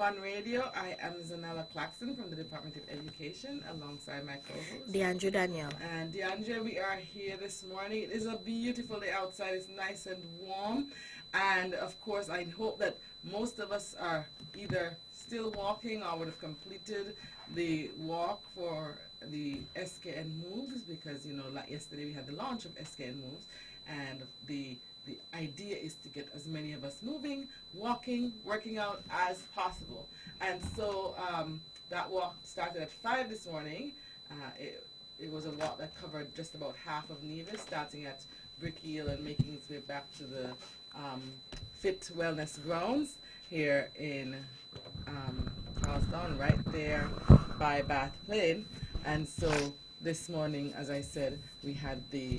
Fun Radio. I am Zanella Claxton from the Department of Education alongside my co-host DeAndre Daniel. And DeAndre, we are here this morning. It is a beautiful day outside. It's nice and warm. And of course, I hope that most of us are either still walking or would have completed the walk for the SKN Moves, because, you know, like yesterday we had the launch of SKN Moves, and the idea is to get as many of us moving, walking, working out as possible. And so that walk started at 5 this morning. It was a walk that covered just about half of Nevis, starting at Brick Hill and making its way back to the Fit Wellness Grounds here in Charlestown, right there by Bath Plain. And so this morning, as I said, we had the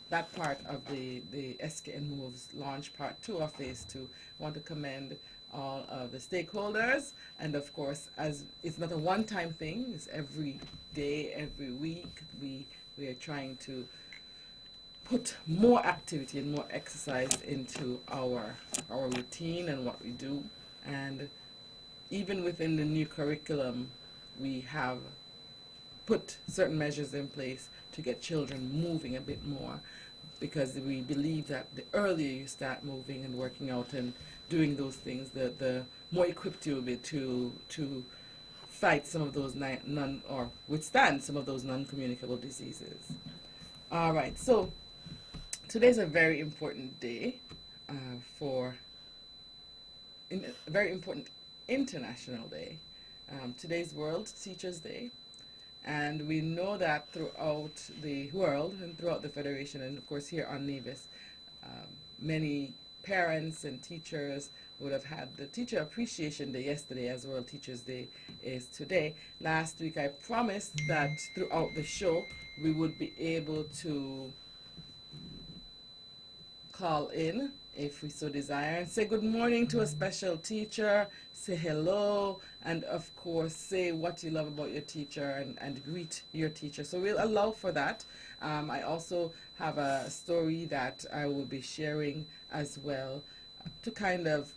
that part of the SKN Moves launch part 2 of phase 2. I want to commend all of the stakeholders, and of course, as it's not a one-time thing, it's every day, every week. We are trying to put more activity and more exercise into our routine and what we do. And even within the new curriculum, we have put certain measures in place to get children moving a bit more, because we believe that the earlier you start moving and working out and doing those things, the more equipped you will be to fight some of those or withstand some of those non-communicable diseases. All right, so today's a very important day a very important international day. Today's World Teachers Day. And we know that throughout the world and throughout the Federation, and of course here on Nevis, many parents and teachers would have had the Teacher Appreciation Day yesterday, as World Teachers Day is today. Last week I promised that throughout the show we would be able to call in if we so desire and say good morning to a special teacher, say hello, and of course say what you love about your teacher and greet your teacher. So we'll allow for that. I also have a story that I will be sharing as well to kind of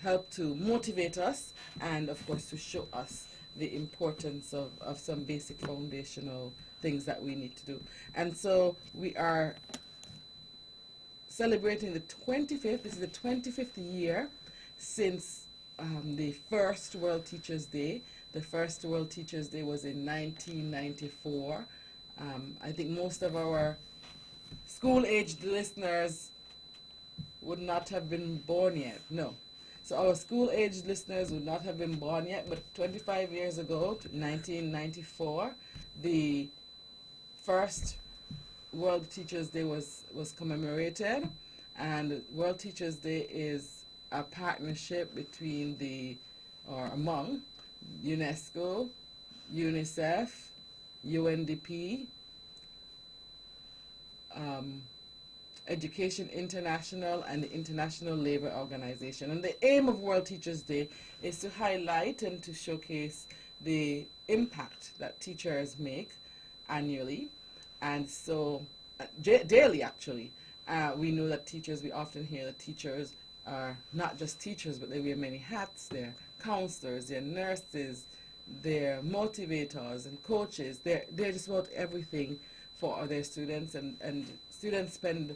help to motivate us and of course to show us the importance of some basic foundational things that we need to do. And so we are celebrating the 25th. This is the 25th year since the first World Teachers Day. The first World Teachers Day was in 1994. I think most of our school-aged listeners would not have been born yet. No. So our school-aged listeners would not have been born yet, but 25 years ago, 1994, the first World Teachers Day was commemorated, and World Teachers Day is a partnership between among UNESCO, UNICEF, UNDP, Education International, and the International Labour Organization. And the aim of World Teachers Day is to highlight and to showcase the impact that teachers make annually. And so, daily actually, we know that teachers, we often hear that teachers are not just teachers, but they wear many hats. They're counselors, they're nurses, they're motivators and coaches. They're just about everything for their students, and students spend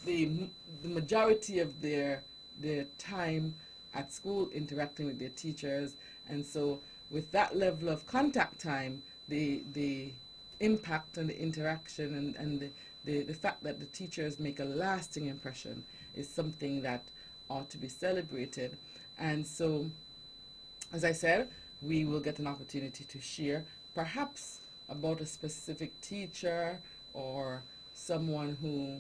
the majority of their time at school interacting with their teachers. And so with that level of contact time, the impact and the interaction and the fact that the teachers make a lasting impression is something that ought to be celebrated. And so, as I said, we will get an opportunity to share perhaps about a specific teacher or someone who,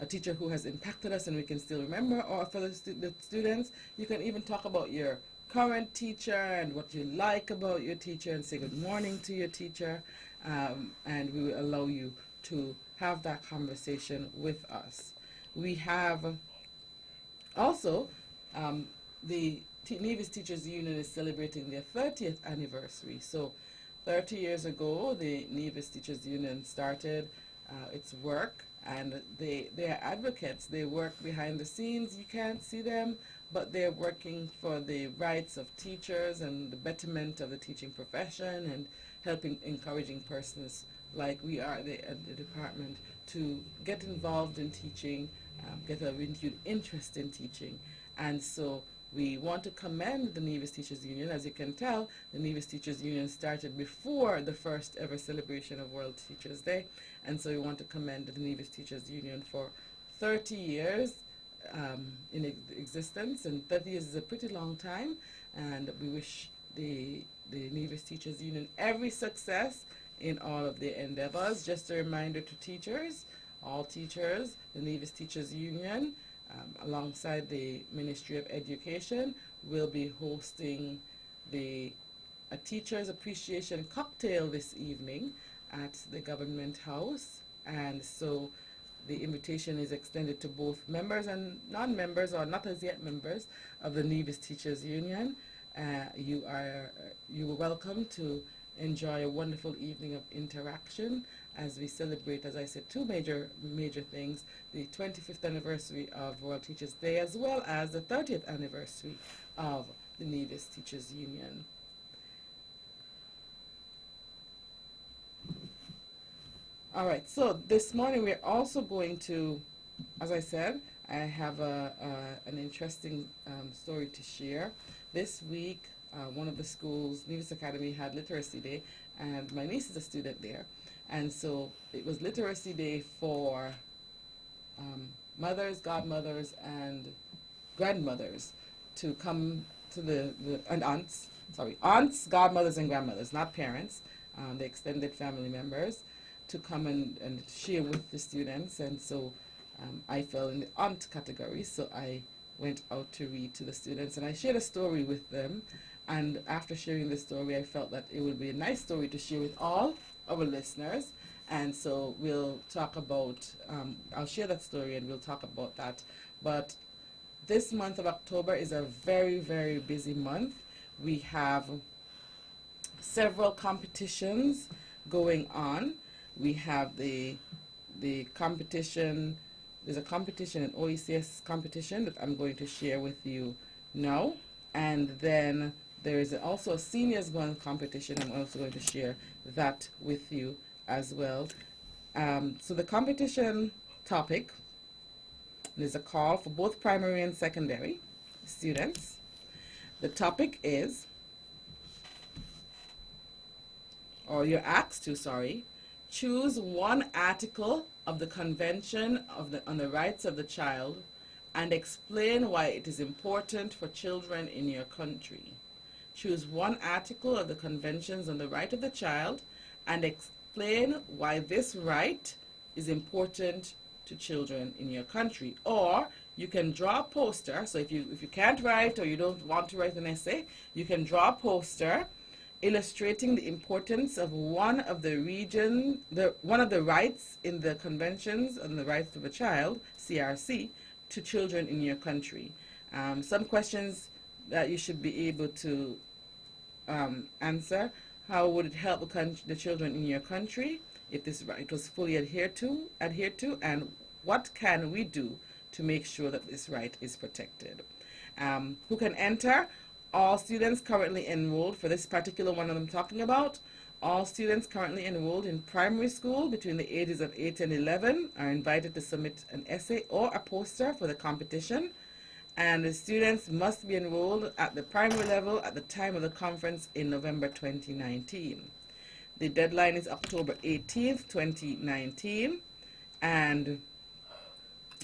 a teacher who has impacted us and we can still remember, or for the students, you can even talk about your current teacher and what you like about your teacher and say good morning to your teacher, and we will allow you to have that conversation with us. We have also the Nevis Teachers Union is celebrating their 30th anniversary. So 30 years ago, the Nevis Teachers Union started its work and they are advocates. They work behind the scenes. You can't see them, but they're working for the rights of teachers and the betterment of the teaching profession, and helping, encouraging persons like we are at the department to get involved in teaching, get a renewed interest in teaching. And so we want to commend the Nevis Teachers Union. As you can tell, the Nevis Teachers Union started before the first ever celebration of World Teachers Day, and so we want to commend the Nevis Teachers Union for 30 years in existence, and 30 years is a pretty long time, and we wish the Nevis Teachers Union every success in all of their endeavors. Just a reminder to teachers, all teachers, the Nevis Teachers Union, alongside the Ministry of Education, will be hosting a Teachers Appreciation Cocktail this evening at the Government House, and so the invitation is extended to both members and non-members, or not as yet members, of the Nevis Teachers Union. You are welcome to enjoy a wonderful evening of interaction as we celebrate, as I said, two major things: the 25th anniversary of World Teachers Day, as well as the 30th anniversary of the Nevis Teachers Union. All right, so this morning we're also going to, as I said, I have an interesting story to share. This week, one of the schools, Nevis Academy, had Literacy Day, and my niece is a student there. And so it was Literacy Day for mothers, godmothers, and grandmothers to come to and aunts, godmothers, and grandmothers, not parents, the extended family members, to come and share with the students. And so I fell in the aunt category, so I went out to read to the students, and I shared a story with them. And after sharing the story, I felt that it would be a nice story to share with all our listeners. And so we'll talk about, I'll share that story and we'll talk about that. But this month of October is a very, very busy month. We have several competitions going on. We have the competition, there's a competition, an OECS competition that I'm going to share with you now. And then there is also a seniors going competition. I'm also going to share that with you as well. So the competition topic, there's a call for both primary and secondary students. The topic is, or you're asked to, choose one article of the Convention on the Rights of the Child and explain why it is important for children in your country. Choose one article of the Conventions on the Right of the Child and explain why this right is important to children in your country. Or you can draw a poster. So if you can't write, or you don't want to write an essay, you can draw a poster illustrating the importance of one of the rights in the Conventions on the Rights of the Child, CRC, to children in your country. Some questions that you should be able to answer: how would it help the children in your country if this right was fully adhered to, and what can we do to make sure that this right is protected? Who can enter? All students currently enrolled for this particular one that I'm talking about. All students currently enrolled in primary school between the ages of 8 and 11 are invited to submit an essay or a poster for the competition. And the students must be enrolled at the primary level at the time of the conference in November 2019. The deadline is October 18th, 2019, and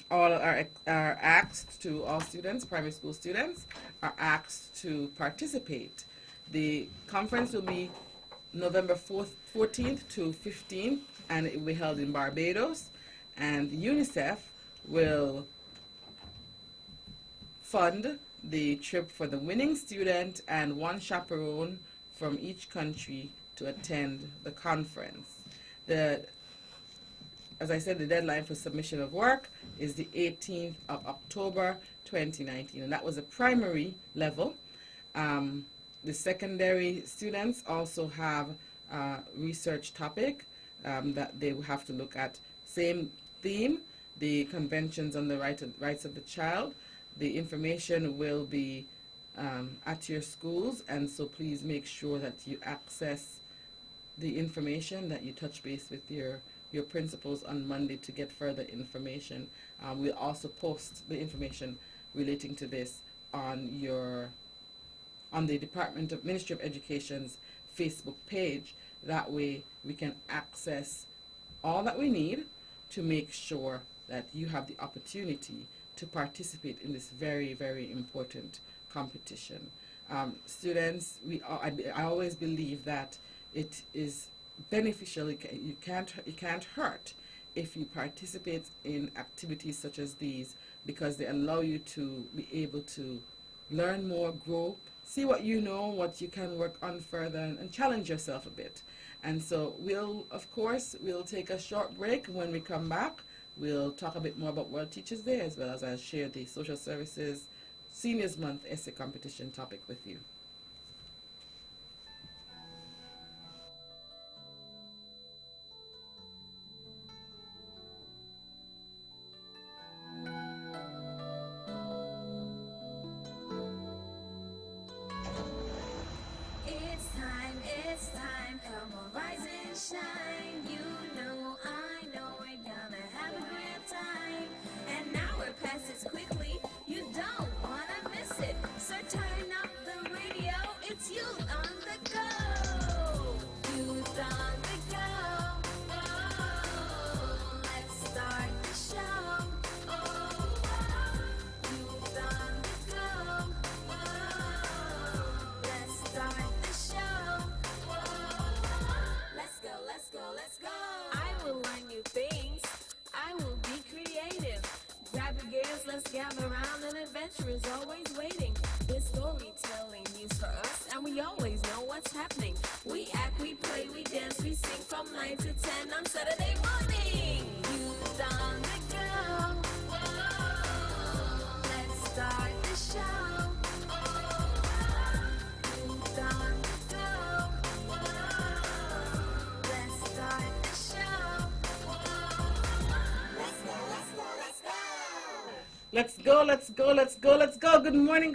all students, primary school students, are asked to participate. The conference will be November 14th to 15th, and it will be held in Barbados, and UNICEF will fund the trip for the winning student and one chaperone from each country to attend the conference. As I said, the deadline for submission of work is the 18th of October 2019, and that was a primary level. The secondary students also have a research topic that they will have to look at. Same theme, the conventions on the rights of the child. The information will be at your schools, and so please make sure that you access the information, that you touch base with your principals on Monday to get further information. We'll also post the information relating to this on the Department of Ministry of Education's Facebook page. That way we can access all that we need to make sure that you have the opportunity to participate in this very, very important competition. Students, I always believe that it is beneficial. It can't hurt if you participate in activities such as these, because they allow you to be able to learn more, grow, see what you know, what you can work on further, and challenge yourself a bit. And so we'll take a short break. When we come back, we'll talk a bit more about World Teachers Day, as well as I'll share the Social Services Seniors Month essay competition topic with you. It's time, come on, rise and shine. You know, I know we're gonna have a great time. And now it passes quickly, you don't wanna miss it. So turn up the radio, it's Youth on the Go. Youth on the Go. Oh, let's start the show. Oh, Youth on the Go. Oh, let's start the show. Let's go. I will learn new things. I will be creative. Grab your gears, let's gather around. An adventure is always waiting. There's storytelling news for us, and we always know what's happening. We act, we play, we dance, we sing from 9 to 10 on Saturday morning. Youth on the go. Whoa. Let's start the show. Youth on the go. Whoa. Let's start the show. Let's go. Let's go. Good morning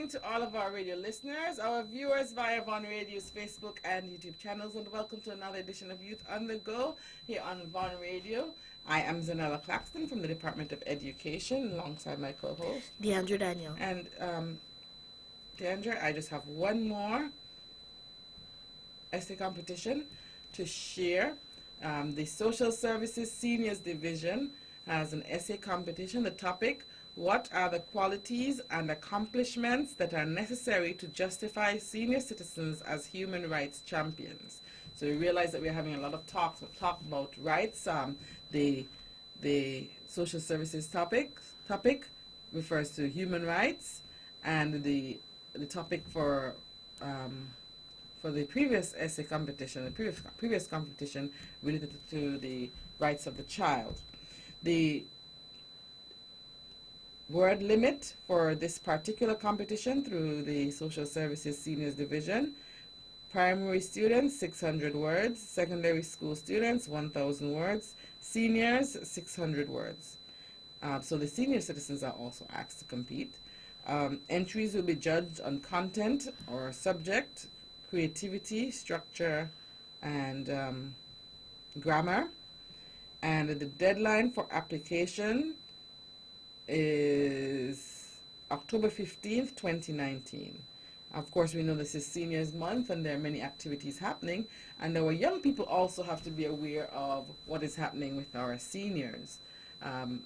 to all of our radio listeners, our viewers via Vaughan Radio's Facebook and YouTube channels, and welcome to another edition of Youth on the Go here on Vaughan Radio. I am Zanella Claxton from the Department of Education, alongside my co-host, Deandra Daniel. And Deandra, I just have one more essay competition to share. The Social Services Seniors Division has an essay competition. The topic: what are the qualities and accomplishments that are necessary to justify senior citizens as human rights champions? So we realize that we're having a lot of talk about rights. The social services topic refers to human rights, and the topic for the previous essay competition, the previous competition related to the rights of the child. The word limit for this particular competition through the Social Services Seniors Division: primary students 600 words, secondary school students 1,000 words, seniors 600 words. So the senior citizens are also asked to compete. Entries will be judged on content or subject, creativity, structure, and grammar. And the deadline for application is October 15th, 2019. Of course, we know this is Seniors Month, and there are many activities happening, and our young people also have to be aware of what is happening with our seniors,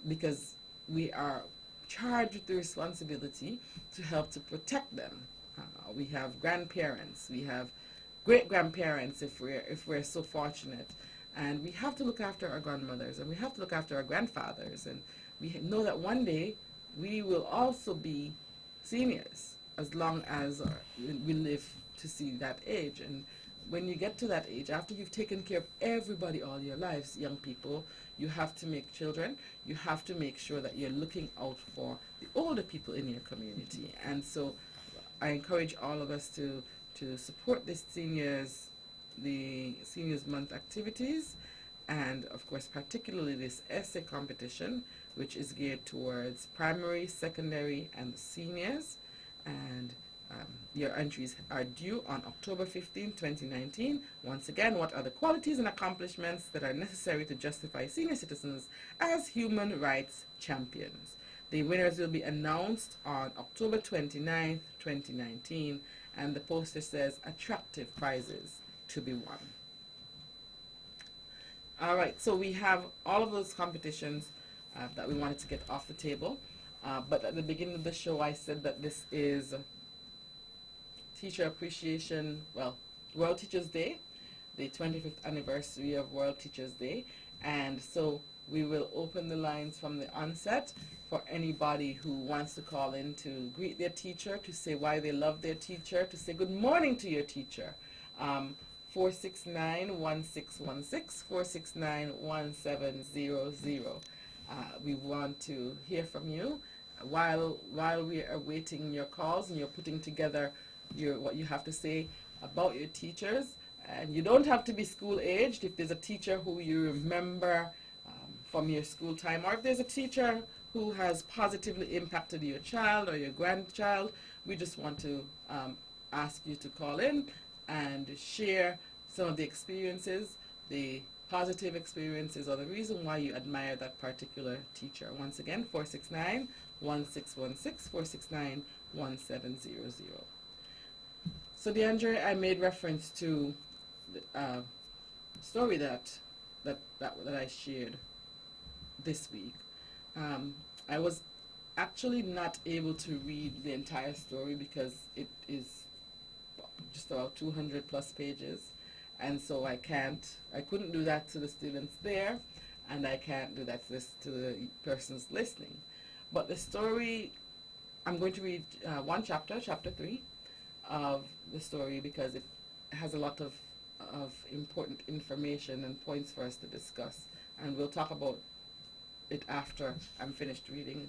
because we are charged with the responsibility to help to protect them. We have grandparents, we have great-grandparents if we're so fortunate, and we have to look after our grandmothers, and we have to look after our grandfathers, and we know that one day we will also be seniors, as long as we live to see that age. And when you get to that age, after you've taken care of everybody all your lives, young people, you have to make children. You have to make sure that you're looking out for the older people in your community. And so I encourage all of us to support the Seniors Month activities, and of course particularly this essay competition, which is geared towards primary, secondary, and seniors. And your entries are due on October 15, 2019. Once again, what are the qualities and accomplishments that are necessary to justify senior citizens as human rights champions? The winners will be announced on October 29th, 2019, and the poster says attractive prizes to be won. All right, so we have all of those competitions that we wanted to get off the table. But at the beginning of the show, I said that this is Teacher Appreciation, World Teachers Day, the 25th anniversary of World Teachers Day. And so we will open the lines from the onset for anybody who wants to call in to greet their teacher, to say why they love their teacher, to say good morning to your teacher. 469-1616, 469-1700. We want to hear from you while we are waiting your calls and you're putting together what you have to say about your teachers. And you don't have to be school aged. If there's a teacher who you remember from your school time, or if there's a teacher who has positively impacted your child or your grandchild, we just want to ask you to call in and share some of the experiences, the positive experiences, or the reason why you admire that particular teacher. Once again, 469-1616, 469-1700. So DeAndre, I made reference to the story that I shared this week. I was actually not able to read the entire story because it is just about 200 plus pages, and so I couldn't do that to the students there, and I can't do that to the persons listening. But the story, I'm going to read one chapter 3 of the story, because it has a lot of important information and points for us to discuss, and we'll talk about it after I'm finished reading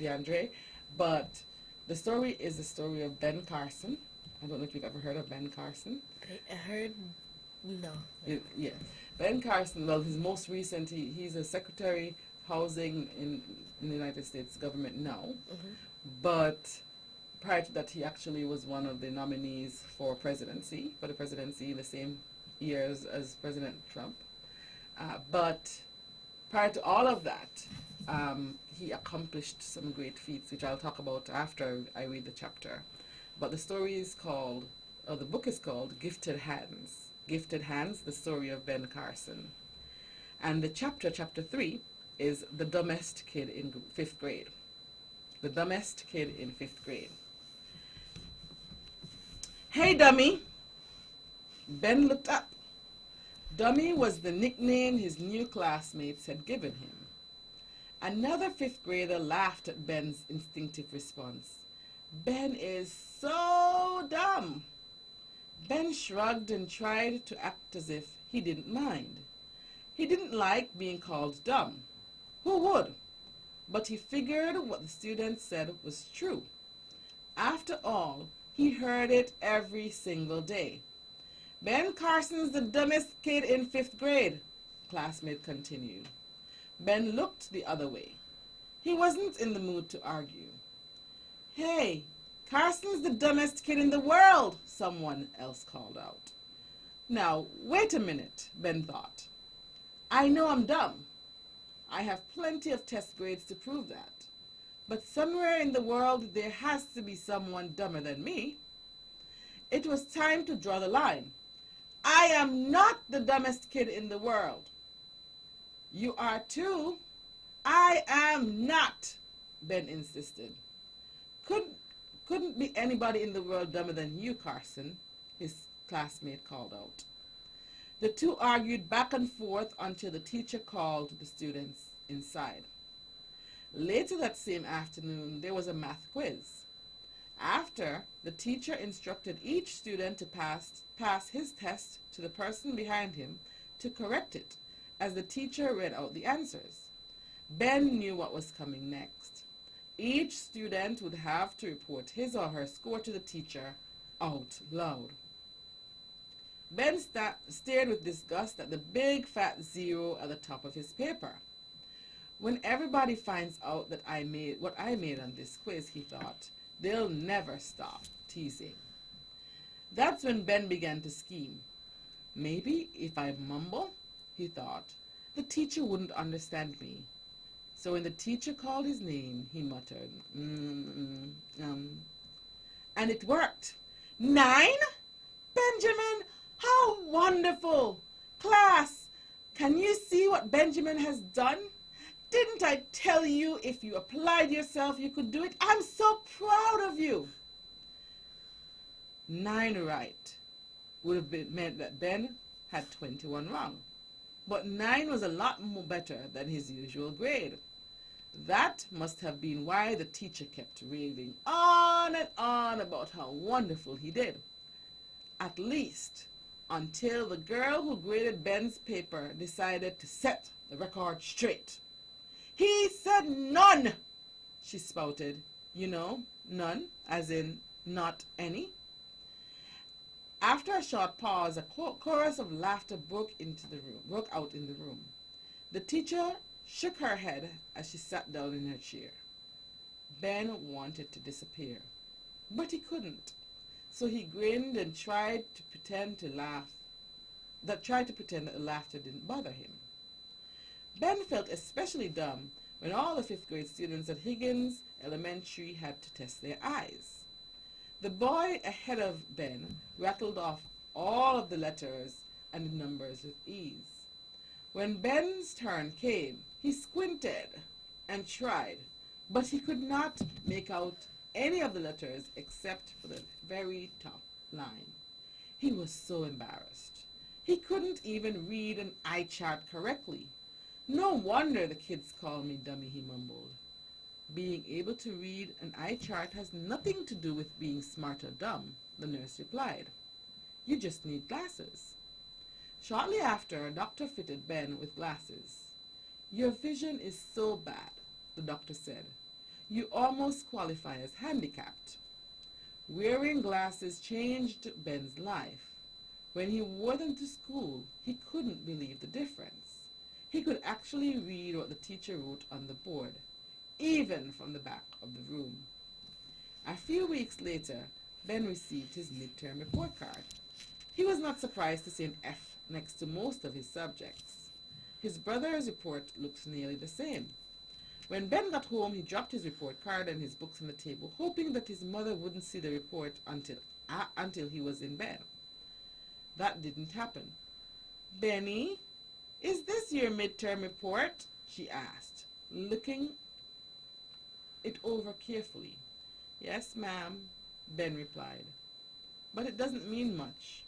DeAndre. But the story is the story of Ben Carson. I don't know if you've ever heard of Ben Carson. I heard, no. Yeah. Ben Carson, well, his most recent, he's a Secretary Housing in the United States government now. Mm-hmm. But prior to that, he actually was one of the nominees for the presidency in the same years as President Trump. But prior to all of that, he accomplished some great feats, which I'll talk about after I read the chapter. But the story is called, or the book is called, Gifted Hands. Gifted Hands, the story of Ben Carson. And the chapter 3, is The Dumbest Kid in 5th grade. The Dumbest Kid in 5th grade. Hey, Dummy! Ben looked up. Dummy was the nickname his new classmates had given him. Another 5th grader laughed at Ben's instinctive response. Ben is so dumb. Ben shrugged and tried to act as if he didn't mind. He didn't like being called dumb. Who would? But he figured what the students said was true. After all, he heard it every single day. Ben Carson's the dumbest kid in 5th grade, classmate continued. Ben looked the other way. He wasn't in the mood to argue. Hey, Carson's the dumbest kid in the world, someone else called out. Now, wait a minute, Ben thought. I know I'm dumb. I have plenty of test grades to prove that. But somewhere in the world there has to be someone dumber than me. It was time to draw the line. I am not the dumbest kid in the world. You are too. I am not, Ben insisted. Couldn't be anybody in the world dumber than you, Carson, his classmate called out. The two argued back and forth until the teacher called the students inside. Later that same afternoon, there was a math quiz. After, the teacher instructed each student to pass his test to the person behind him to correct it as the teacher read out the answers. Ben knew what was coming next. Each student would have to report his or her score to the teacher out loud. Ben stared with disgust at the big fat zero at the top of his paper. When everybody finds out that I made what I made on this quiz, he thought, they'll never stop teasing. That's when Ben began to scheme. Maybe if I mumble, he thought, the teacher wouldn't understand me. So when the teacher called his name, he muttered, And it worked. 9? Benjamin, how wonderful! Class, can you see what Benjamin has done? Didn't I tell you if you applied yourself you could do it? I'm so proud of you. 9 right would have meant that Ben had 21 wrong. But 9 was a lot more better than his usual grade. That must have been why the teacher kept raving on and on about how wonderful he did. At least until the girl who graded Ben's paper decided to set the record straight. He said none, she spouted. You know, none, as in not any. After a short pause, a chorus of laughter broke out in the room. The teacher shook her head as she sat down in her chair. Ben wanted to disappear, but he couldn't. So he grinned and tried to pretend that the laughter didn't bother him. Ben felt especially dumb when all the 5th grade students at Higgins Elementary had to test their eyes. The boy ahead of Ben rattled off all of the letters and the numbers with ease. When Ben's turn came, he squinted and tried, but he could not make out any of the letters except for the very top line. He was so embarrassed. He couldn't even read an eye chart correctly. No wonder the kids call me dummy, he mumbled. Being able to read an eye chart has nothing to do with being smart or dumb, the nurse replied. You just need glasses. Shortly after, a doctor fitted Ben with glasses. Your vision is so bad, the doctor said. You almost qualify as handicapped. Wearing glasses changed Ben's life. When he wore them to school, he couldn't believe the difference. He could actually read what the teacher wrote on the board, even from the back of the room. A few weeks later, Ben received his midterm report card. He was not surprised to see an F next to most of his subjects. His brother's report looked nearly the same. When Ben got home, he dropped his report card and his books on the table, hoping that his mother wouldn't see the report until he was in bed. That didn't happen. Benny, is this your midterm report? She asked, looking it over carefully. Yes, ma'am, Ben replied. But it doesn't mean much.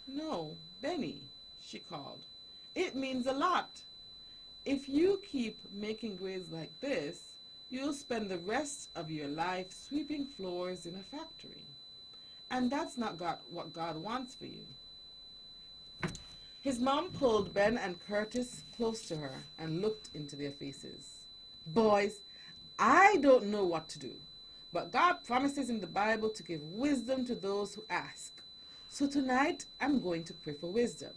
No, Benny, she called. It means a lot. If you keep making grades like this, you'll spend the rest of your life sweeping floors in a factory. And that's not what God wants for you. His mom pulled Ben and Curtis close to her and looked into their faces. Boys, I don't know what to do, but God promises in the Bible to give wisdom to those who ask. So tonight, I'm going to pray for wisdom.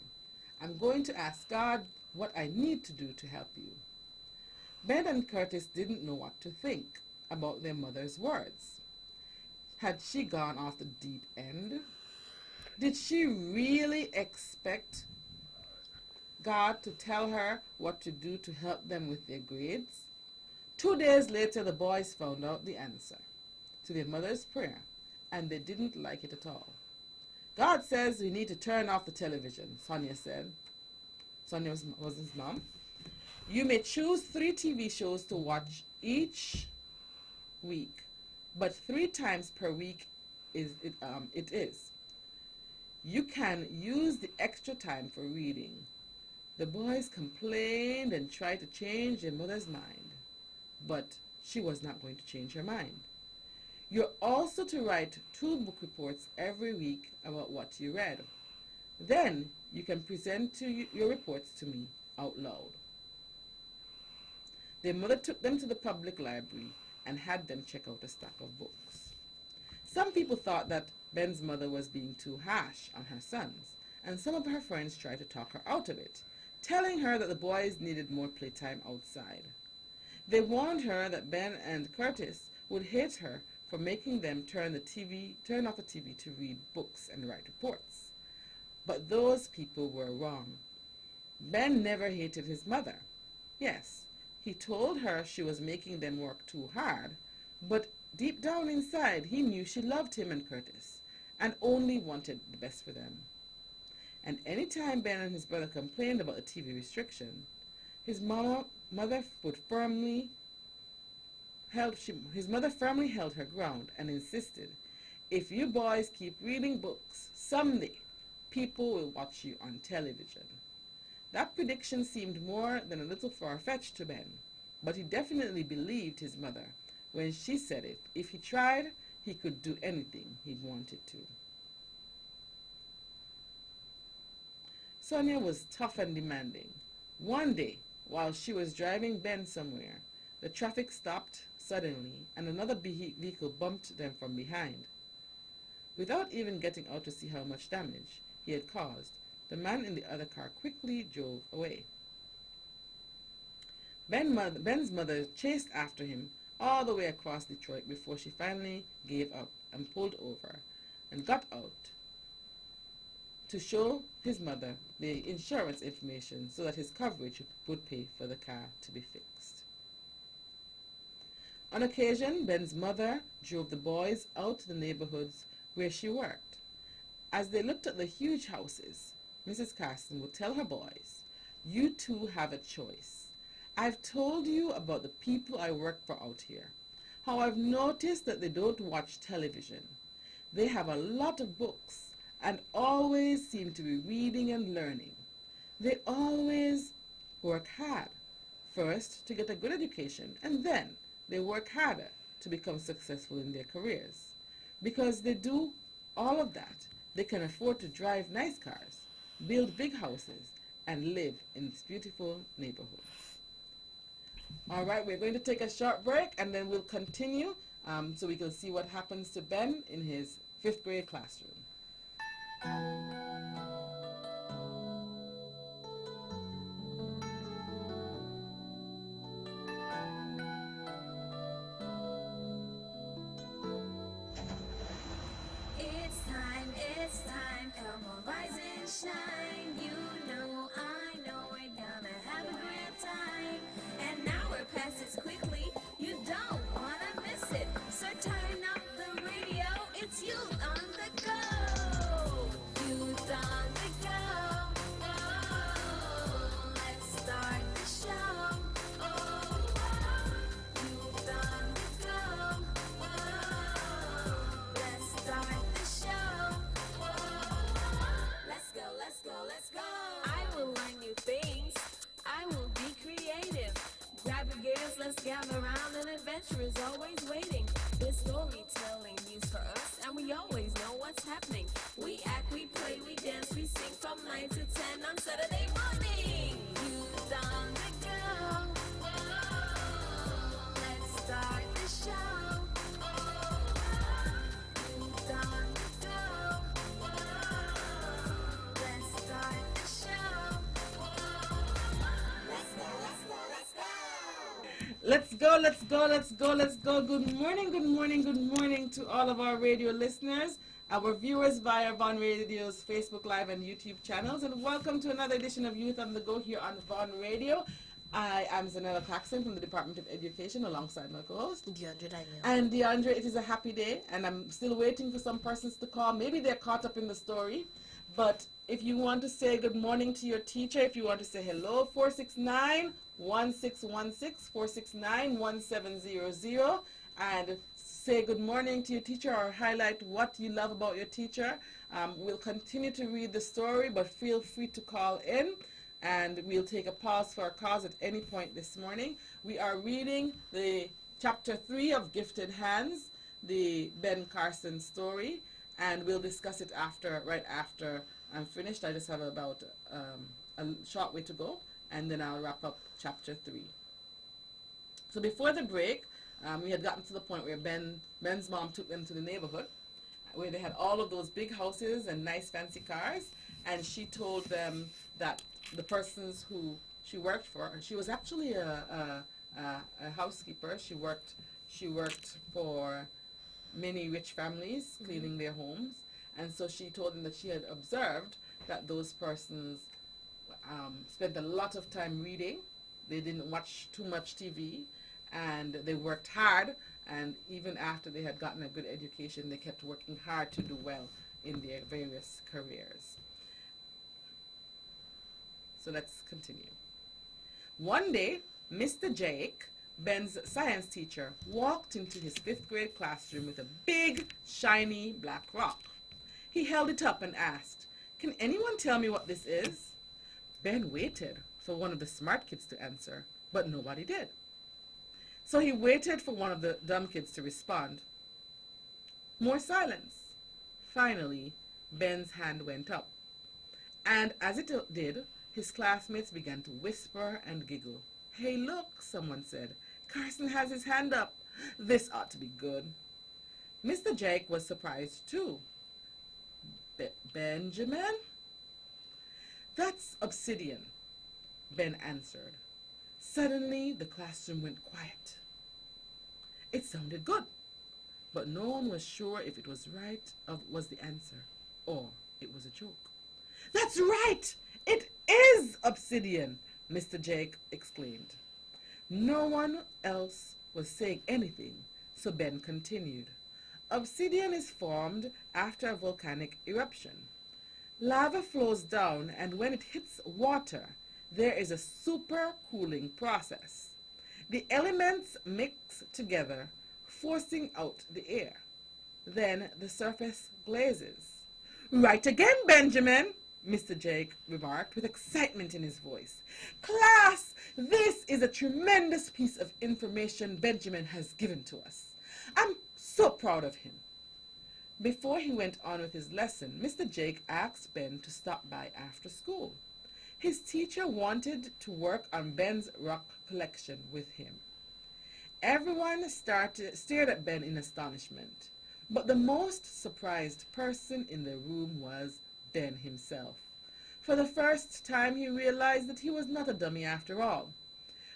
I'm going to ask God what I need to do to help you. Ben and Curtis didn't know what to think about their mother's words. Had she gone off the deep end? Did she really expect God to tell her what to do to help them with their grades? 2 days later, the boys found out the answer to their mother's prayer, and they didn't like it at all. God says we need to turn off the television, Sonia said. Sonia was his mom. You may choose 3 TV shows to watch each week, but 3 times per week it is. You can use the extra time for reading. The boys complained and tried to change their mother's mind, but she was not going to change her mind. You're also to write 2 book reports every week about what you read. Then you can present your reports to me out loud. Their mother took them to the public library and had them check out a stack of books. Some people thought that Ben's mother was being too harsh on her sons and some of her friends tried to talk her out of it, telling her that the boys needed more playtime outside. They warned her that Ben and Curtis would hate her for making them turn off the TV to read books and write reports. But those people were wrong. Ben never hated his mother. Yes, he told her she was making them work too hard, but deep down inside he knew she loved him and Curtis and only wanted the best for them. And any time Ben and his brother complained about the TV restriction, his mother firmly held her ground and insisted, "If you boys keep reading books, someday people will watch you on television." That prediction seemed more than a little far-fetched to Ben, but he definitely believed his mother when she said if he tried, he could do anything he wanted to. Sonia was tough and demanding. One day, while she was driving Ben somewhere, the traffic stopped suddenly and another vehicle bumped them from behind. Without even getting out to see how much damage he had caused, the man in the other car quickly drove away. Ben's mother chased after him all the way across Detroit before she finally gave up and pulled over and got out to show his mother the insurance information so that his coverage would pay for the car to be fixed. On occasion, Ben's mother drove the boys out to the neighborhoods where she worked. As they looked at the huge houses, Mrs. Carson would tell her boys, "You two have a choice. I've told you about the people I work for out here, how I've noticed that they don't watch television. They have a lot of books and always seem to be reading and learning. They always work hard, first to get a good education, and then they work harder to become successful in their careers. Because they do all of that, they can afford to drive nice cars, build big houses, and live in this beautiful neighborhood." All right, we're going to take a short break and then we'll continue so we can see what happens to Ben in his 5th grade classroom. It's time, come on, rise and shine. You know, I know we're gonna have a great time. And now we're past this quickly, you don't wanna miss it. So turn up the radio, it's Youth on the Go. Youth on the Go. Oh, let's start the show. Oh, Youth on the Go. Oh, let's start the show. Let's go. I will learn new things. I will be creative. Grab your gears, let's gather around. An adventure is always waiting. There's storytelling news for us, and we always know what's happening. We act, we play, we dance, we sing from 9 to 10 on Saturday morning. Youth on the go. Whoa, let's start the show. Youth on the go. Whoa, let's start the show. Let's go. Let's go. Good morning to all of our radio listeners, our viewers via Von Radio's Facebook Live and YouTube channels, and welcome to another edition of Youth on the Go here on Von Radio. I am Zanella Paxson from the Department of Education alongside my co-host. DeAndre Daniel. And DeAndre, it is a happy day, and I'm still waiting for some persons to call. Maybe they're caught up in the story, but if you want to say good morning to your teacher, if you want to say hello, 469-1616, 469-1700, and say good morning to your teacher or highlight what you love about your teacher. We'll continue to read the story, but feel free to call in, and we'll take a pause for a cause at any point this morning. We are reading the chapter 3 of Gifted Hands, the Ben Carson story, and we'll discuss it right after I'm finished. I just have about a short way to go, and then I'll wrap up chapter 3. So before the break, we had gotten to the point where Ben's mom took them to the neighborhood where they had all of those big houses and nice fancy cars, and she told them that the persons who she worked for, she was actually a housekeeper. She worked for many rich families cleaning their homes, and so she told them that she had observed that those persons spent a lot of time reading. They didn't watch too much TV, and they worked hard. And even after they had gotten a good education, they kept working hard to do well in their various careers. So let's continue. One day, Mr. Jake, Ben's science teacher, walked into his 5th grade classroom with a big, shiny black rock. He held it up and asked, "Can anyone tell me what this is?" Ben waited for one of the smart kids to answer, but nobody did. So he waited for one of the dumb kids to respond. More silence. Finally, Ben's hand went up. And as it did, his classmates began to whisper and giggle. "Hey, look," someone said. "Carson has his hand up. This ought to be good." Mr. Jake was surprised too. "Benjamin?" "That's obsidian," Ben answered. Suddenly, the classroom went quiet. It sounded good, but no one was sure if it was right or was the answer, or it was a joke. "That's right! It is obsidian!" Mr. Jake exclaimed. No one else was saying anything, so Ben continued. "Obsidian is formed after a volcanic eruption. Lava flows down, and when it hits water, there is a supercooling process. The elements mix together, forcing out the air. Then the surface glazes." "Right again, Benjamin," Mr. Jake remarked with excitement in his voice. "Class, this is a tremendous piece of information Benjamin has given to us. I'm so proud of him." Before he went on with his lesson, Mr. Jake asked Ben to stop by after school. His teacher wanted to work on Ben's rock collection with him. Everyone stared at Ben in astonishment, but the most surprised person in the room was Ben himself. For the first time, he realized that he was not a dummy after all.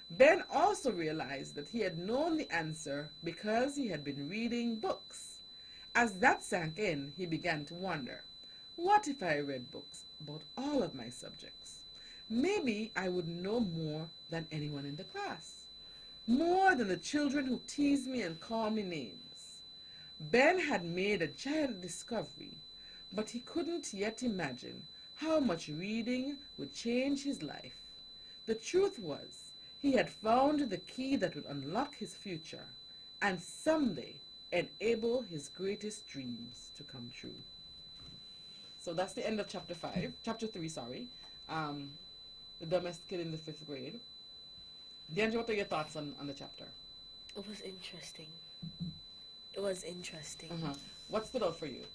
Ben also realized that he had known the answer because he had been reading books. As that sank in, he began to wonder, what if I read books about all of my subjects? Maybe I would know more than anyone in the class, more than the children who tease me and call me names. Ben had made a giant discovery, but he couldn't yet imagine how much reading would change his life. The truth was, he had found the key that would unlock his future and someday enable his greatest dreams to come true. So that's the end of chapter 3, The Dumbest Kid in the 5th grade. Deandra, what are your thoughts on the chapter? It was interesting. It was interesting. What stood out for you?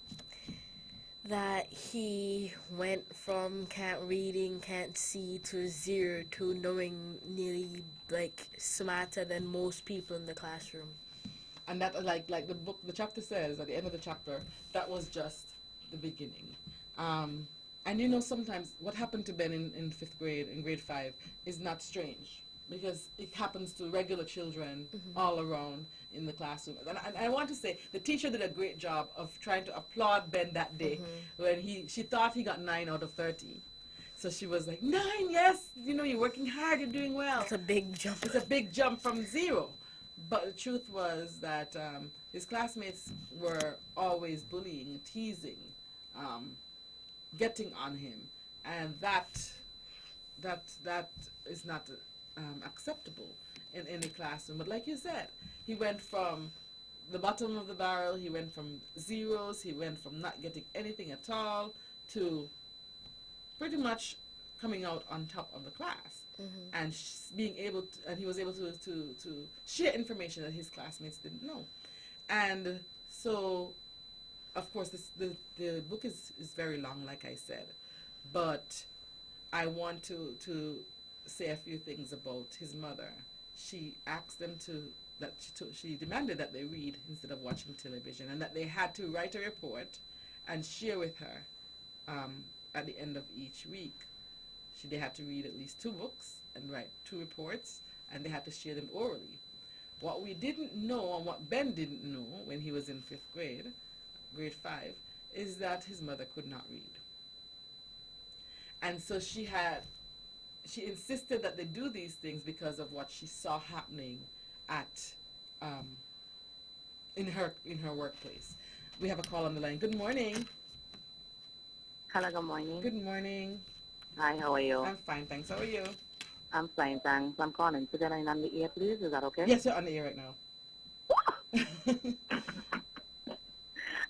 That he went from can't reading, can't see to 0 to knowing nearly like smarter than most people in the classroom. And that, like the chapter says at the end of the chapter, that was just the beginning. And you know, sometimes what happened to Ben in 5th grade, in grade 5, is not strange, because it happens to regular children all around in the classroom. And I want to say the teacher did a great job of trying to applaud Ben that day when she thought he got 9 out of 30. So she was like, 9, yes, you know, you're working hard, you're doing well. It's a big jump. It's a big jump from 0. But the truth was that his classmates were always bullying, teasing, getting on him, and that is not acceptable in any classroom. But like you said, he went from the bottom of the barrel, he went from zeros, he went from not getting anything at all to pretty much coming out on top of the class. And being able to, and he was able to share information that his classmates didn't know. And so, of course, the book is very long, like I said, but I want to say a few things about his mother. She asked them she demanded that they read instead of watching television, and that they had to write a report and share with her at the end of each week. They had to read at least 2 books and write 2 reports, and they had to share them orally. What we didn't know, and what Ben didn't know when he was in 5th grade, grade 5, is that his mother could not read. And so she insisted that they do these things because of what she saw happening at in her workplace. We have a call on the line. Good morning. Hello, good morning. Good morning. Hi, how are you? I'm fine, thanks. How are you? I'm fine, thanks. I'm calling to get in on the air, please. Is that okay? Yes, you're on the air right now.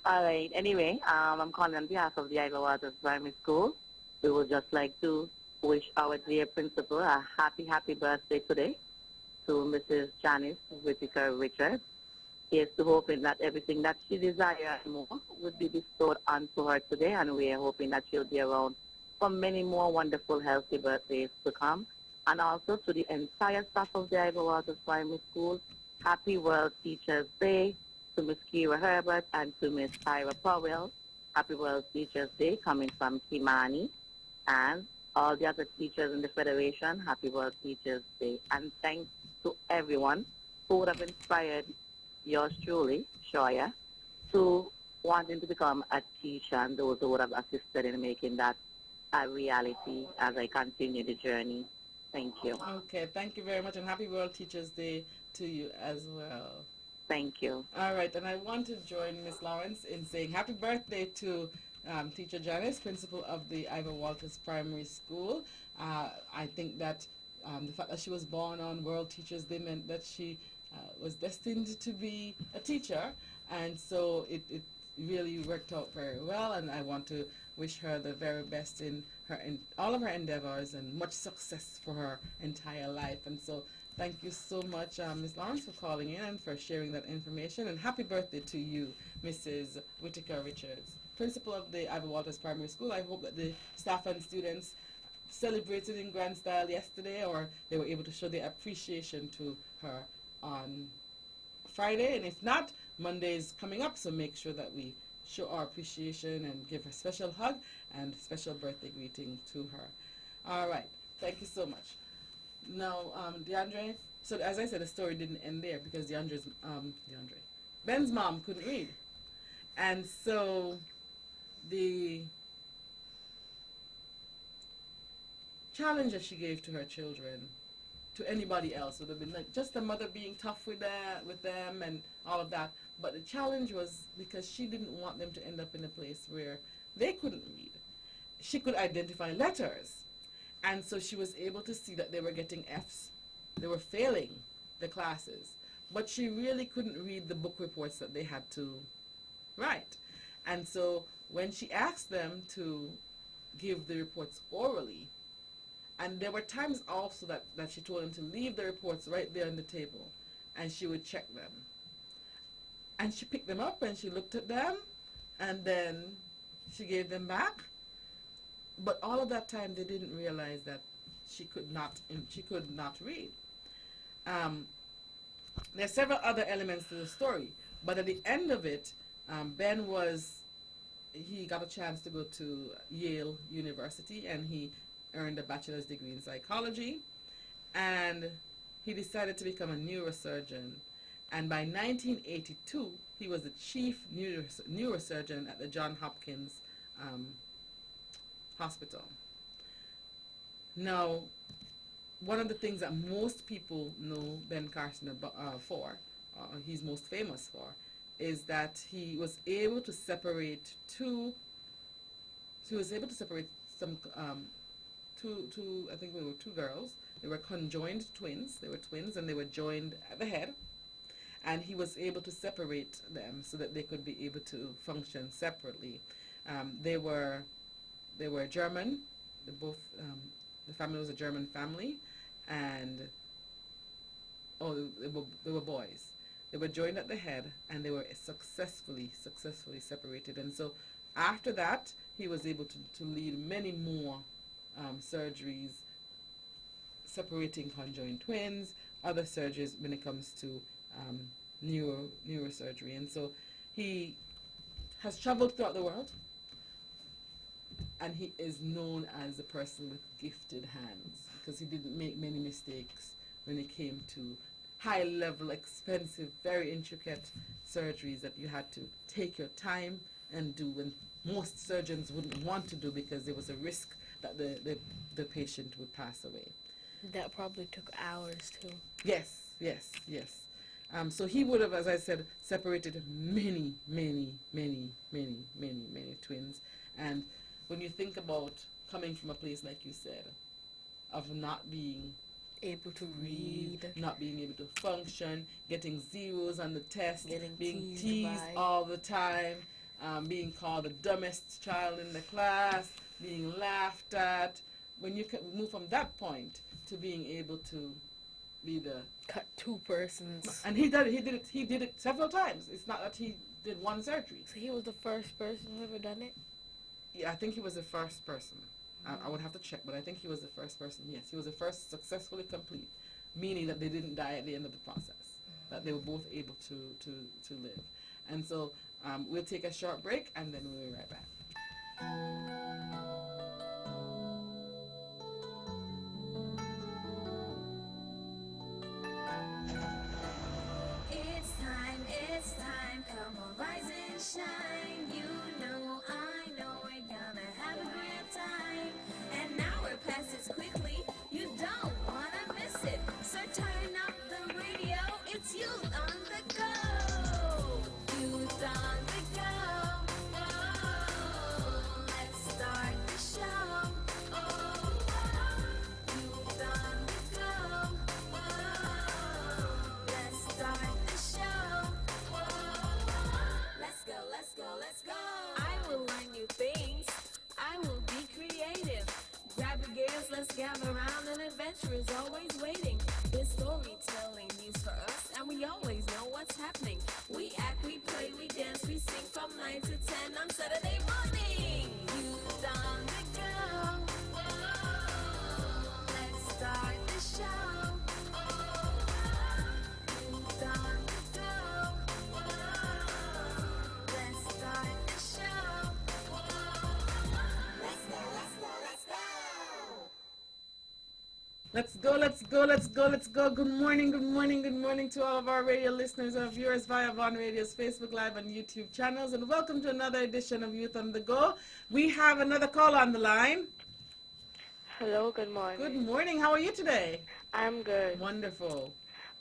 All right. Anyway, I'm calling on behalf of the Ivor Waters Primary School. We would just like to wish our dear principal a happy birthday today to Mrs. Janice Whitaker Richards. Here's to hoping that everything that she desires and more would be bestowed onto her today, and we are hoping that she'll be around for many more wonderful, healthy birthdays to come. And also to the entire staff of the Ivor Waters Primary School, happy World Teachers Day. To Miss Kira Herbert and to Miss Tyra Powell, happy World Teachers Day coming from Kimani. And all the other teachers in the Federation, happy World Teachers Day. And thanks to everyone who would have inspired yours truly, Shoya, to wanting to become a teacher, and those who would have assisted in making that a reality as I continue the journey. Thank you. Okay, thank you very much, and happy World Teachers Day to you as well. Thank you. All right, and I want to join Miss Lawrence in saying happy birthday to Teacher Janice, principal of the Ivor Walters Primary School. I think that the fact that she was born on World Teachers Day meant that she was destined to be a teacher, and so it really worked out very well, and I want to wish her the very best in all of her endeavors and much success for her entire life. And so thank you so much, Ms. Lawrence, for calling in and for sharing that information, and happy birthday to you, Mrs. Whitaker Richards, principal of the Ivor Walters Primary School. I hope that the staff and students celebrated in grand style yesterday, or they were able to show their appreciation to her on Friday, and if not, Monday is coming up, so make sure that we show our appreciation and give her a special hug and special birthday greeting to her. All right, thank you so much. Now, DeAndre, so as I said, the story didn't end there because Ben's mom couldn't read, and so the challenge that she gave to her children, to anybody else, would have been like just the mother being tough with them and all of that. But the challenge was because she didn't want them to end up in a place where they couldn't read. She could identify letters, and so she was able to see that they were getting Fs. They were failing the classes, but she really couldn't read the book reports that they had to write. And so when she asked them to give the reports orally, and there were times also that she told them to leave the reports right there on the table, and she would check them. And she picked them up and she looked at them, and then she gave them back. But all of that time, they didn't realize that she could not read. There are several other elements to the story, but at the end of it, Ben he got a chance to go to Yale University, and he earned a bachelor's degree in psychology, and he decided to become a neurosurgeon. And by 1982, he was the chief neurosurgeon at the Johns Hopkins Hospital. Now, one of the things that most people know Ben Carson for, he's most famous for, is that he was able to separate some two, I think they were 2 girls. They were conjoined twins. They were twins, and they were joined at the head. And he was able to separate them so that they could be able to function separately. They were German. The family was a German family, and they were boys. They were joined at the head, and they were successfully separated. And so after that, he was able to lead many more surgeries separating conjoined twins, other surgeries when it comes to neurosurgery. And so he has traveled throughout the world, and he is known as a person with gifted hands because he didn't make many mistakes when it came to high level, expensive, very intricate surgeries that you had to take your time and do when most surgeons wouldn't want to do because there was a risk that the patient would pass away. That probably took hours too. Yes. So he would have, as I said, separated many twins. And when you think about coming from a place, like you said, of not being Able to read. not being able to function, getting zeros on the test, Getting being teased teased by. all the time, being called the dumbest child in the class, being laughed at. When you move from that point to being able to be the, Cut 2 persons. and he did it several times. It's not that he did one surgery. So he was the first person who ever done it? Yeah, I think he was the first person. I would have to check, but I think he was the first person. Yes, he was the first successfully complete, meaning that they didn't die at the end of the process, that they were both able to live. And so we'll take a short break, and then we'll be right back. It's time, come on, rise and shine. You know, I know we're gonna have a great time. And now we're past this quickly, you don't wanna miss it. So turn up the radio, it's youth on the go. Youth on the go. Oh, let's start the show. Oh, youth on the go. Oh, let's start the show. Let's go. I will learn new things. I will be creative. Grab your gears, let's gather around. An adventure is always waiting. There's storytelling news for us, and we always know what's happening. We act, we play, we dance, we sing from 9 to 10 on Saturday morning. Youth on the go. Let's start the show. Youth on the go. Let's start the show. Let's go. Let's go. Good morning to all of our radio listeners and viewers via Von Radio's Facebook Live and YouTube channels, and welcome to another edition of Youth on the Go. We have another call on the line. Hello, good morning. Good morning. How are you today? I'm good. Wonderful.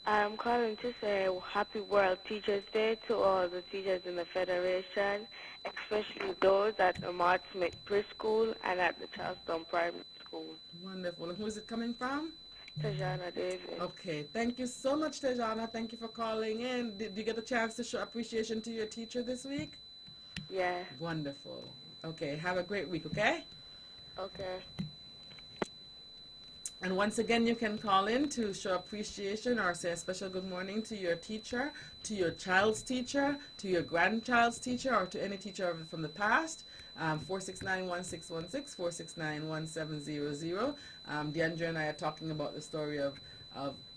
I'm calling to say Happy World Teachers Day to all the teachers in the Federation, especially those at the Mart Smith Preschool and at the Charlestown Primary School. Wonderful. And who is it coming from? Tajana Davis. Okay. Thank you so much, Tejana. Thank you for calling in. Did you get a chance to show appreciation to your teacher this week? Yeah. Wonderful. Okay. Have a great week, okay? Okay. And once again, you can call in to show appreciation or say a special good morning to your teacher, to your child's teacher, to your grandchild's teacher, or to any teacher from the past. 469-1616, 469-1700. DeAndre and I are talking about the story of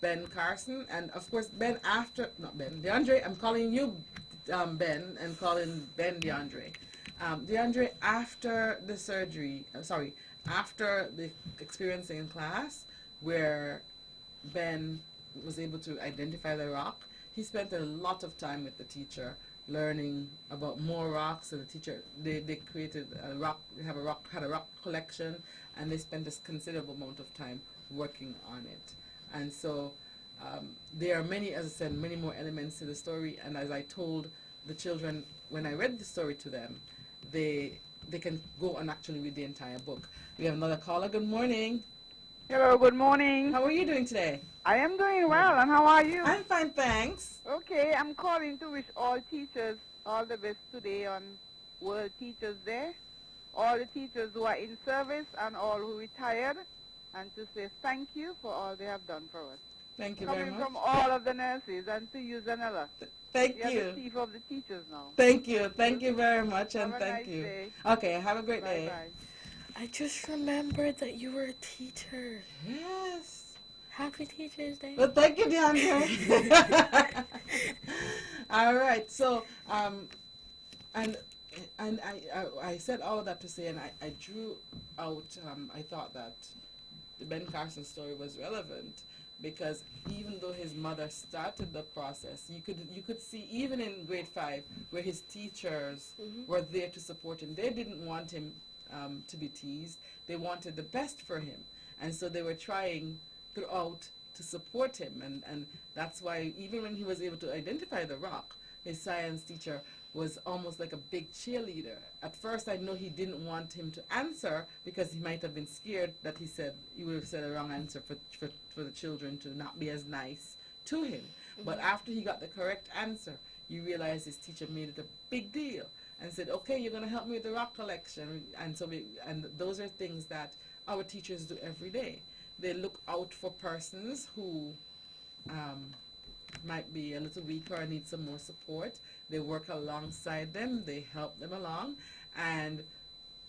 Ben Carson. And of course, DeAndre, I'm calling you Ben and calling Ben DeAndre. DeAndre, after the surgery, after the experience in class where Ben was able to identify the rock, he spent a lot of time with the teacher learning about more rocks. And the teacher, they created a rock, had a rock collection, and they spent a considerable amount of time working on it. And so there are many, as I said, many more elements to the story. And as I told the children when I read the story to them, they can go and actually read the entire book. We have another caller. Good morning. Hello, good morning. How are you doing today? I am doing well, and how are you? I'm fine, thanks. Okay, I'm calling to wish all teachers all the best today on World Teachers Day. All the teachers who are in service and all who retired, and to say thank you for all they have done for us. Thank you very Coming much. from all of the nurses, and to you, Zanella. Thank You're you. the chief of the teachers now. Thank you. Thank you very much, and Have a thank nice you. day. Okay, have a great day. Bye-bye. I just remembered that you were a teacher. Yes. Happy Teachers Day. Well, thank you, DeAndre. All right. So, and I said all of that to say, and I drew out. I thought that the Ben Carson story was relevant because even though his mother started the process, you could see even in grade 5 where his teachers were there to support him. They didn't want him to be teased. They wanted the best for him, and so they were trying throughout to support him, and that's why even when he was able to identify the rock, his science teacher was almost like a big cheerleader. At first I know he didn't want him to answer because he might have been scared that he would have said a wrong answer for the children to not be as nice to him. But after he got the correct answer, you realize his teacher made it a big deal and said, okay, you're going to help me with the rock collection. And so those are things that our teachers do every day. They look out for persons who might be a little weaker or need some more support. They work alongside them. They help them along. And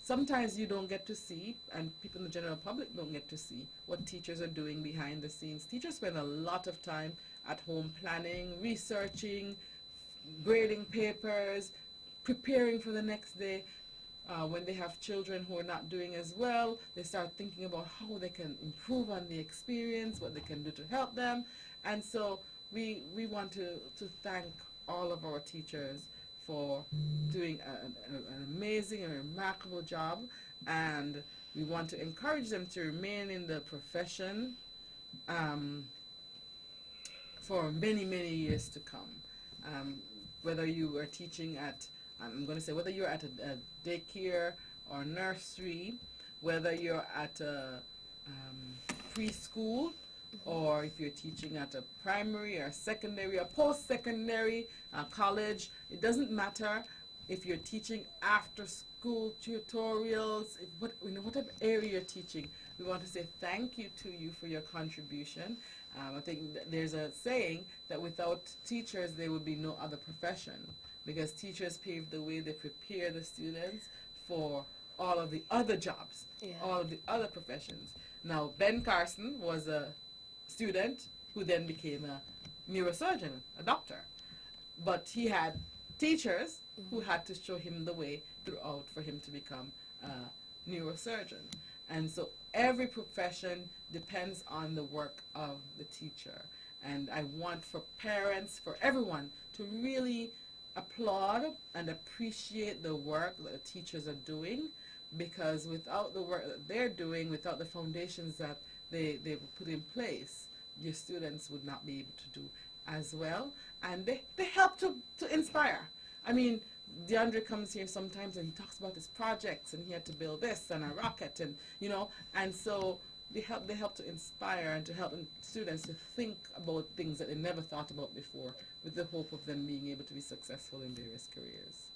sometimes you don't get to see, and people in the general public don't get to see, what teachers are doing behind the scenes. Teachers spend a lot of time at home planning, researching, grading papers, preparing for the next day. When they have children who are not doing as well, they start thinking about how they can improve on the experience, what they can do to help them. And so we want to thank all of our teachers for doing an amazing and remarkable job, and we want to encourage them to remain in the profession for many, many years to come. Whether you are teaching at, I'm going to say, whether you're at a daycare or nursery, whether you're at a preschool, or if you're teaching at a primary or secondary or post-secondary college, it doesn't matter. If you're teaching after-school tutorials, whatever area you're teaching, we want to say thank you to you for your contribution. I think there's a saying that without teachers, there would be no other profession, because teachers pave the way. They prepare the students for all of the other jobs, all of the other professions. Now, Ben Carson was a student who then became a neurosurgeon, a doctor. But he had teachers who had to show him the way throughout for him to become a neurosurgeon. And so every profession depends on the work of the teacher. And I want for parents, for everyone, to really applaud and appreciate the work that the teachers are doing, because without the work that they're doing, without the foundations that they put in place, your students would not be able to do as well. And they help to inspire. I mean, DeAndre comes here sometimes and he talks about his projects, and he had to build this and a rocket, and and so they help to inspire and to help students to think about things that they never thought about before, with the hope of them being able to be successful in various careers.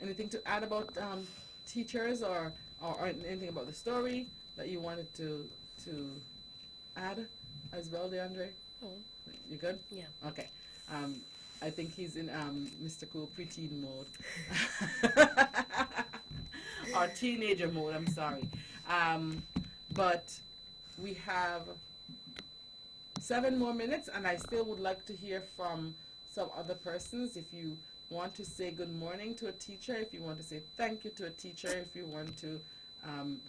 Anything to add about teachers or anything about the story that you wanted to add as well, DeAndre? Oh. You good? Yeah. Okay. I think he's in Mr. Cool preteen mode. Or teenager mode, I'm sorry. But we have 7 more minutes, and I still would like to hear from some other persons. If you want to say good morning to a teacher, if you want to say thank you to a teacher, if you want to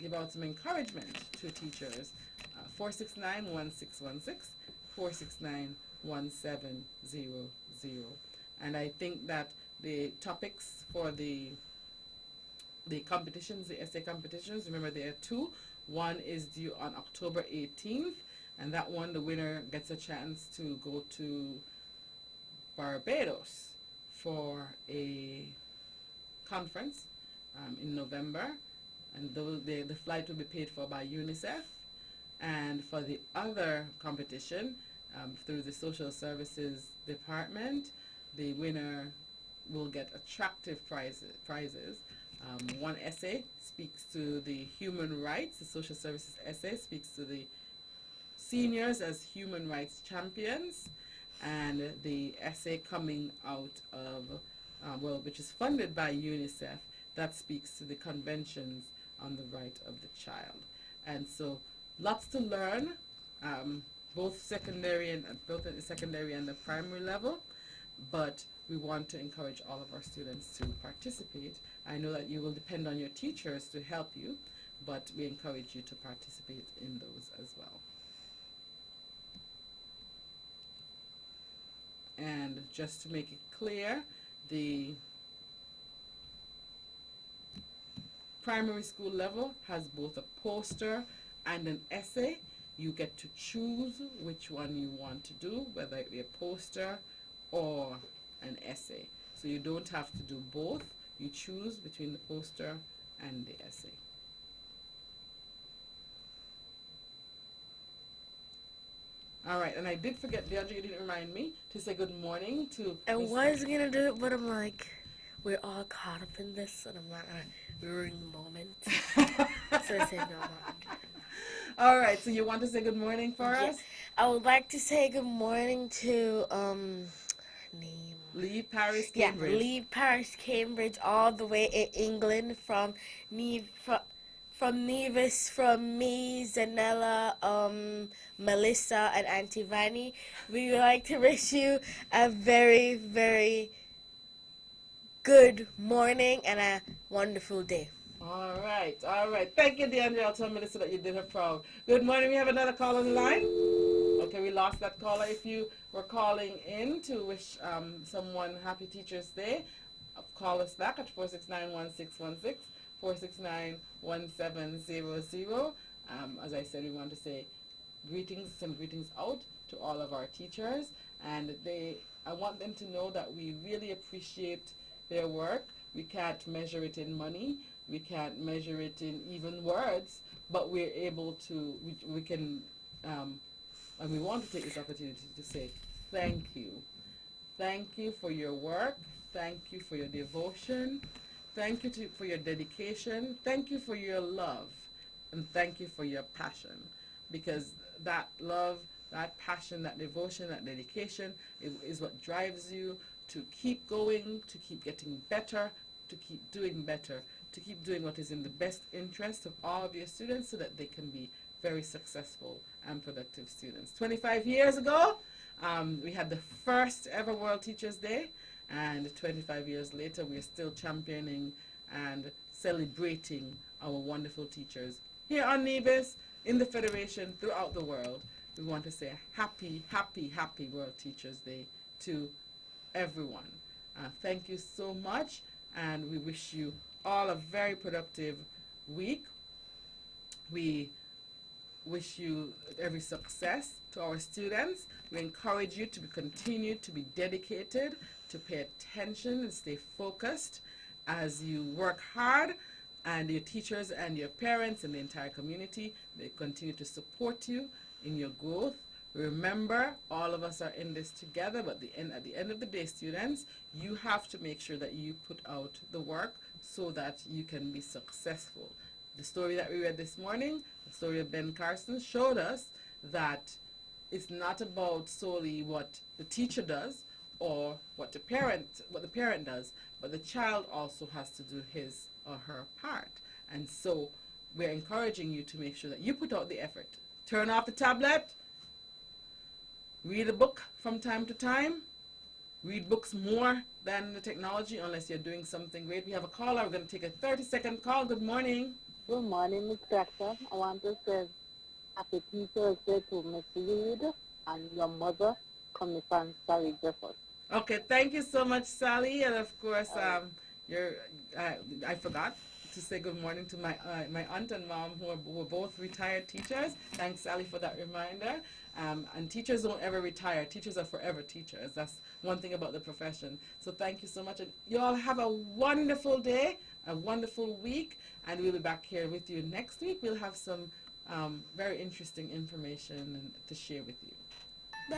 give out some encouragement to teachers, 469-1616, 469-1700. And I think that the topics for the competitions, the essay competitions, remember there are 2. One is due on October 18th, and that one, the winner gets a chance to go to Barbados for a conference in November, and the flight will be paid for by UNICEF. And for the other competition, through the Social Services Department, the winner will get attractive prizes. One essay speaks to the human rights. The social services essay speaks to the seniors as human rights champions, and the essay coming out of, which is funded by UNICEF, that speaks to the conventions on the right of the child. And so lots to learn. both secondary and both at the secondary and the primary level, but we want to encourage all of our students to participate. I know that you will depend on your teachers to help you, but we encourage you to participate in those as well. And just to make it clear, the primary school level has both a poster and an essay. You get to choose which one you want to do, whether it be a poster or an essay. So you don't have to do both. You choose between the poster and the essay. All right, and I did forget, DeAndre, you didn't remind me to say good morning to... I was going to do it, but I'm like, we're all caught up in this, and I'm not going to ruin the moment. So I said, no, I'm not going to do it. All right, so you want to say good morning for us? I would like to say good morning to, name. Lee Paris Cambridge. Yeah, Lee Paris Cambridge, all the way in England, from Nevis, from me, Zanella, Melissa, and Auntie Vanny. We would like to wish you a very, very good morning and a wonderful day. All right, all right. Thank you, DeAndre. I'll tell Melissa that you did her proud. Good morning. We have another call on the line. Okay, we lost that caller. If you were calling in to wish someone Happy Teacher's Day, call us back at 469-1616, 469-1700. As I said, we want to say send greetings out to all of our teachers, and I want them to know that we really appreciate their work. We can't measure it in money. We can't measure it in even words, but we're able to, we can, and we want to take this opportunity to say thank you. Thank you for your work. Thank you for your devotion. Thank you for your dedication. Thank you for your love. And thank you for your passion. Because that love, that passion, that devotion, that dedication is what drives you to keep going, to keep getting better, to keep doing better, to keep doing what is in the best interest of all of your students so that they can be very successful and productive students. 25 years ago, we had the first ever World Teachers Day, and 25 years later, we're still championing and celebrating our wonderful teachers here on Nevis, in the Federation, throughout the world. We want to say happy, happy, happy World Teachers Day to everyone. Thank you so much, and we wish you all a very productive week. We wish you every success to our students. We encourage you to continue to be dedicated, to pay attention and stay focused as you work hard, and your teachers and your parents and the entire community, they continue to support you in your growth. Remember, all of us are in this together, but at the end of the day, students, you have to make sure that you put out the work so that you can be successful. The story that we read this morning, the story of Ben Carson, showed us that it's not about solely what the teacher does or what the parent does, but the child also has to do his or her part. And so we're encouraging you to make sure that you put out the effort. Turn off the tablet, read a book from time to time, read books more than the technology unless you're doing something great. We have a caller. We're going to take a 30-second call. Good morning. Good morning, Ms. Jackson. I want to say Happy Teacher's Day to Miss Reed and your mother, Commissioner Sally Jeffers. Okay, thank you so much, Sally. And of course, I forgot to say good morning to my aunt and mom who were both retired teachers. Thanks, Sally, for that reminder. And teachers don't ever retire. Teachers are forever teachers. That's one thing about the profession. So thank you so much. And you all have a wonderful day, a wonderful week, and we'll be back here with you next week. We'll have some very interesting information to share with you.